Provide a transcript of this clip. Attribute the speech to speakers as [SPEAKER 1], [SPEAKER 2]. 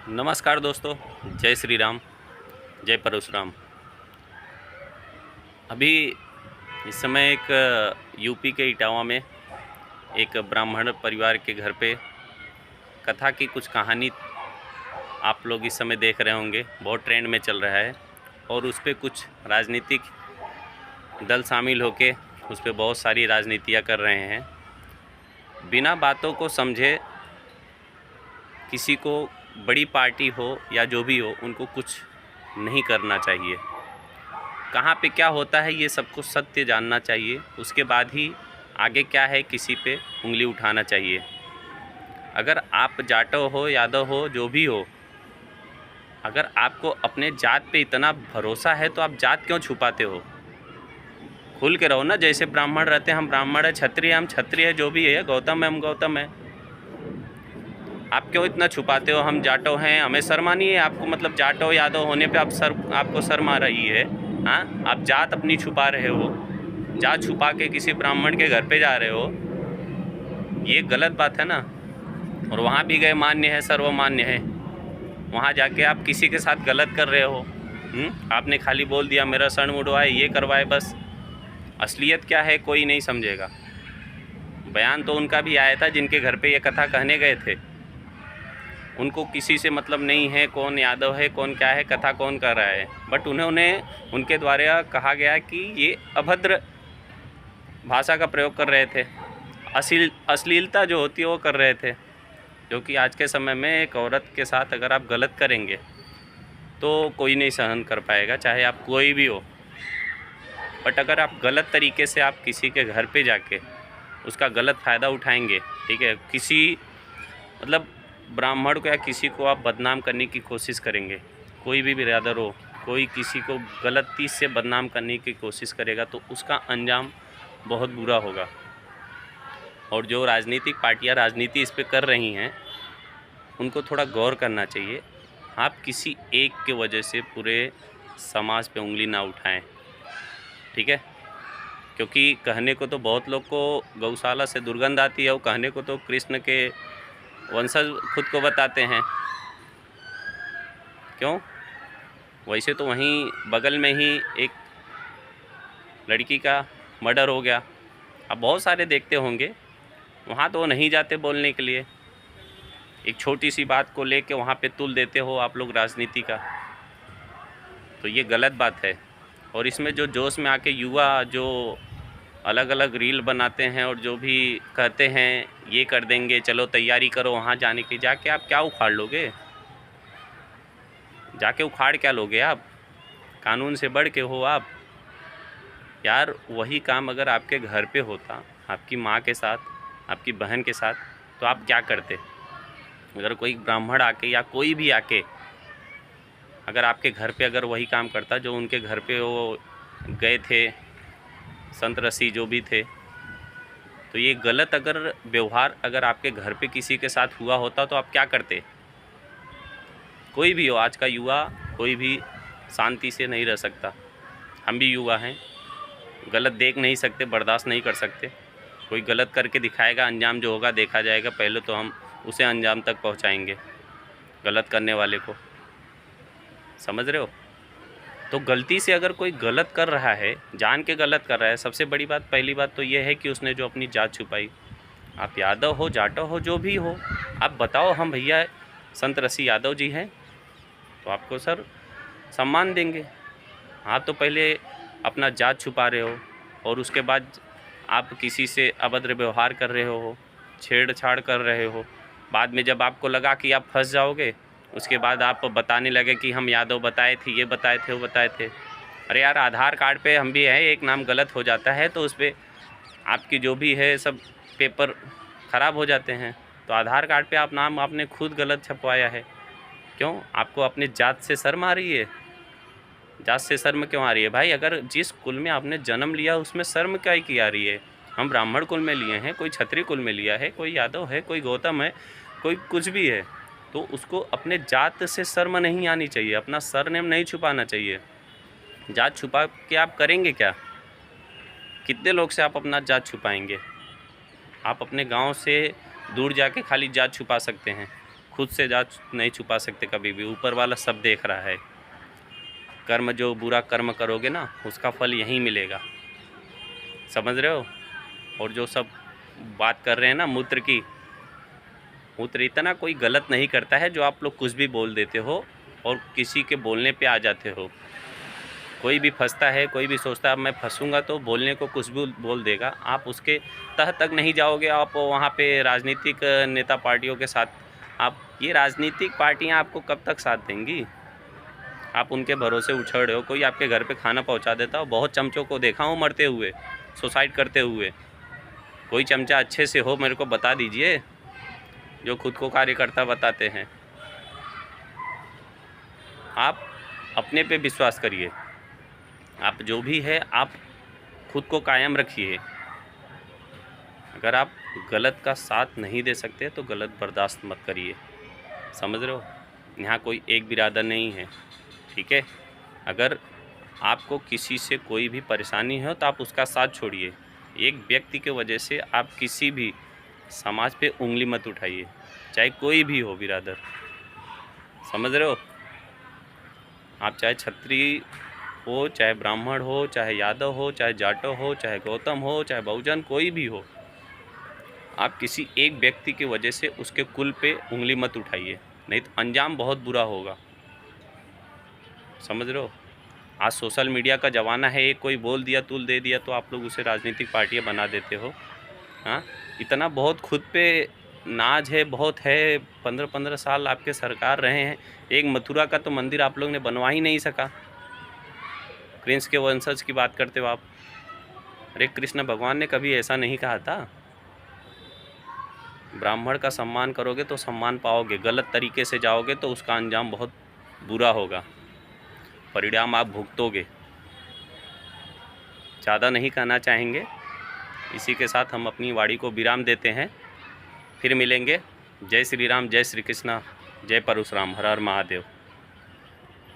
[SPEAKER 1] नमस्कार दोस्तों, जय श्री राम, जय परशुराम। अभी इस समय एक यूपी के इटावा में एक ब्राह्मण परिवार के घर पे कथा की कुछ कहानी आप लोग इस समय देख रहे होंगे, बहुत ट्रेंड में चल रहा है। और उस पर कुछ राजनीतिक दल शामिल होके उस पर बहुत सारी राजनीतियाँ कर रहे हैं। बिना बातों को समझे किसी को, बड़ी पार्टी हो या जो भी हो, उनको कुछ नहीं करना चाहिए। कहाँ पे क्या होता है ये सबको सत्य जानना चाहिए, उसके बाद ही आगे क्या है किसी पे उंगली उठाना चाहिए। अगर आप जाटो हो, यादव हो, जो भी हो, अगर आपको अपने जात पे इतना भरोसा है तो आप जात क्यों छुपाते हो? खुल के रहो ना। जैसे ब्राह्मण रहते हैं, हम ब्राह्मण है, क्षत्रिय हम क्षत्रिय है, जो भी है, गौतम है हम गौतम है। आप क्यों इतना छुपाते हो? हम जाटो हैं, हमें शर्म नहीं है आपको? मतलब जाटो यादव होने पे आपको शर्म आ रही है? हाँ, आप जात अपनी छुपा रहे हो, जात छुपा के किसी ब्राह्मण के घर पे जा रहे हो, ये गलत बात है ना। और वहाँ भी गए, मान्य है, सर्वमान्य है, वहाँ जाके आप किसी के साथ गलत कर रहे हो। आपने खाली बोल दिया मेरा सण उड़वाए, ये करवाए, बस। असलियत क्या है कोई नहीं समझेगा। बयान तो उनका भी आया था जिनके घर पे ये कथा कहने गए थे। उनको किसी से मतलब नहीं है कौन यादव है, कौन क्या है, कथा कौन कर रहा है। बट उनके द्वारा कहा गया कि ये अभद्र भाषा का प्रयोग कर रहे थे, अश्लीलता जो होती है वो कर रहे थे। जो कि आज के समय में एक औरत के साथ अगर आप गलत करेंगे तो कोई नहीं सहन कर पाएगा, चाहे आप कोई भी हो। बट अगर आप गलत तरीके से आप किसी के घर पे जाके उसका गलत फ़ायदा उठाएंगे, ठीक है, किसी मतलब ब्राह्मण को या किसी को आप बदनाम करने की कोशिश करेंगे, कोई भी बिरादर हो, कोई किसी को गलती से बदनाम करने की कोशिश करेगा तो उसका अंजाम बहुत बुरा होगा। और जो राजनीतिक पार्टियां राजनीति इस पे कर रही हैं, उनको थोड़ा गौर करना चाहिए। आप किसी एक के वजह से पूरे समाज पे उंगली ना उठाएं, ठीक है। क्योंकि कहने को तो बहुत लोग को गौशाला से दुर्गंध आती है, वो कहने को तो कृष्ण के वंशज खुद को बताते हैं। क्यों? वैसे तो वहीं बगल में ही एक लड़की का मर्डर हो गया, आप बहुत सारे देखते होंगे, वहाँ तो नहीं जाते बोलने के लिए। एक छोटी सी बात को लेके वहाँ पे तुल देते हो आप लोग राजनीति का, तो ये गलत बात है। और इसमें जो जोश में आके युवा जो अलग अलग रील बनाते हैं और जो भी कहते हैं ये कर देंगे, चलो तैयारी करो वहाँ जाने की, जाके आप क्या उखाड़ लोगे? जाके उखाड़ क्या लोगे आप? कानून से बढ़ के हो आप यार। वही काम अगर आपके घर पे होता, आपकी माँ के साथ, आपकी बहन के साथ, तो आप क्या करते? अगर कोई ब्राह्मण आके या कोई भी आके अगर आपके घर पे अगर वही काम करता जो उनके घर पे वो गए थे, संत ऋषि जो भी थे, तो ये गलत अगर व्यवहार अगर आपके घर पे किसी के साथ हुआ होता तो आप क्या करते? कोई भी हो, आज का युवा कोई भी शांति से नहीं रह सकता। हम भी युवा हैं, गलत देख नहीं सकते, बर्दाश्त नहीं कर सकते। कोई गलत करके दिखाएगा, अंजाम जो होगा देखा जाएगा। पहले तो हम उसे अंजाम तक पहुंचाएंगे, गलत करने वाले को। समझ रहे हो? तो गलती से अगर कोई गलत कर रहा है, जान के गलत कर रहा है, सबसे बड़ी बात, पहली बात तो ये है कि उसने जो अपनी जात छुपाई। आप यादव हो, जाटो हो, जो भी हो, आप बताओ हम भैया संत ऋषि यादव जी हैं, तो आपको सर सम्मान देंगे। आप तो पहले अपना जात छुपा रहे हो और उसके बाद आप किसी से अभद्र व्यवहार कर रहे हो, छेड़छाड़ कर रहे हो। बाद में जब आपको लगा कि आप फंस जाओगे, उसके बाद आप बताने लगे कि हम यादव बताए थे, ये बताए थे, वो बताए थे। अरे यार, आधार कार्ड पे हम भी हैं, एक नाम गलत हो जाता है तो उस पर आपकी जो भी है सब पेपर ख़राब हो जाते हैं। तो आधार कार्ड पे आप नाम आपने खुद गलत छपवाया है। क्यों? आपको अपने जात से शर्म आ रही है? जात से शर्म क्यों आ रही है भाई? अगर जिस कुल में आपने जन्म लिया उसमें शर्म क्या की आ रही है? हम ब्राह्मण कुल में लिए हैं, कोई क्षत्रिय कुल में लिया है, कोई यादव है, कोई गौतम है, कोई कुछ भी है, तो उसको अपने जात से शर्म नहीं आनी चाहिए, अपना सरनेम नहीं छुपाना चाहिए। जात छुपा के आप करेंगे क्या? कितने लोग से आप अपना जात छुपाएंगे? आप अपने गांव से दूर जाके खाली जात छुपा सकते हैं, खुद से जांच नहीं छुपा सकते कभी भी, ऊपर वाला सब देख रहा है। कर्म, जो बुरा कर्म करोगे ना उसका फल यहीं मिलेगा, समझ रहे हो। और जो सब बात कर रहे हैं ना मूत्र की, मूत्र इतना कोई गलत नहीं करता है जो आप लोग कुछ भी बोल देते हो और किसी के बोलने पे आ जाते हो। कोई भी फंसता है, कोई भी सोचता है मैं फंसूंगा तो बोलने को कुछ भी बोल देगा, आप उसके तह तक नहीं जाओगे। आप वहाँ पे राजनीतिक नेता पार्टियों के साथ, आप ये राजनीतिक पार्टियाँ आपको कब तक साथ देंगी। आप उनके भरोसे उछल रहे हो। कोई आपके घर पे खाना पहुँचा देता हो, बहुत चमचों को देखा हूँ मरते हुए, सुसाइड करते हुए। कोई चमचा अच्छे से हो मेरे को बता दीजिए, जो खुद को कार्यकर्ता बताते हैं। आप अपने पे विश्वास करिए, आप जो भी है आप खुद को कायम रखिए। अगर आप गलत का साथ नहीं दे सकते तो गलत बर्दाश्त मत करिए, समझ रहे हो। यहाँ कोई एक बिरादर नहीं है, ठीक है। अगर आपको किसी से कोई भी परेशानी हो तो आप उसका साथ छोड़िए। एक व्यक्ति के वजह से आप किसी भी समाज पे उंगली मत उठाइए, चाहे कोई भी हो बिरादर, समझ रहे हो। आप चाहे क्षत्रिय हो, चाहे ब्राह्मण हो, चाहे यादव हो, चाहे जाटो हो, चाहे गौतम हो, चाहे बहुजन, कोई भी हो, आप किसी एक व्यक्ति की वजह से उसके कुल पे उंगली मत उठाइए, नहीं तो अंजाम बहुत बुरा होगा, समझ रहे हो। आज सोशल मीडिया का ज़माना है, एक कोई बोल दिया, तुल दे दिया तो आप लोग उसे राजनीतिक पार्टियाँ बना देते हो। हाँ, इतना बहुत खुद पे नाज है, बहुत है। 15-15 साल आपके सरकार रहे हैं, एक मथुरा का तो मंदिर आप लोग ने बनवा ही नहीं सका। प्रिंस के वंशज की बात करते हो आप। अरे कृष्ण भगवान ने कभी ऐसा नहीं कहा था। ब्राह्मण का सम्मान करोगे तो सम्मान पाओगे, गलत तरीके से जाओगे तो उसका अंजाम बहुत बुरा होगा, परिणाम आप भुगतोगे। ज़्यादा नहीं कहना चाहेंगे, इसी के साथ हम अपनी वाणी को विराम देते हैं। फिर मिलेंगे। जय श्री राम, जय श्री कृष्ण, जय परशुराम, हर हर महादेव।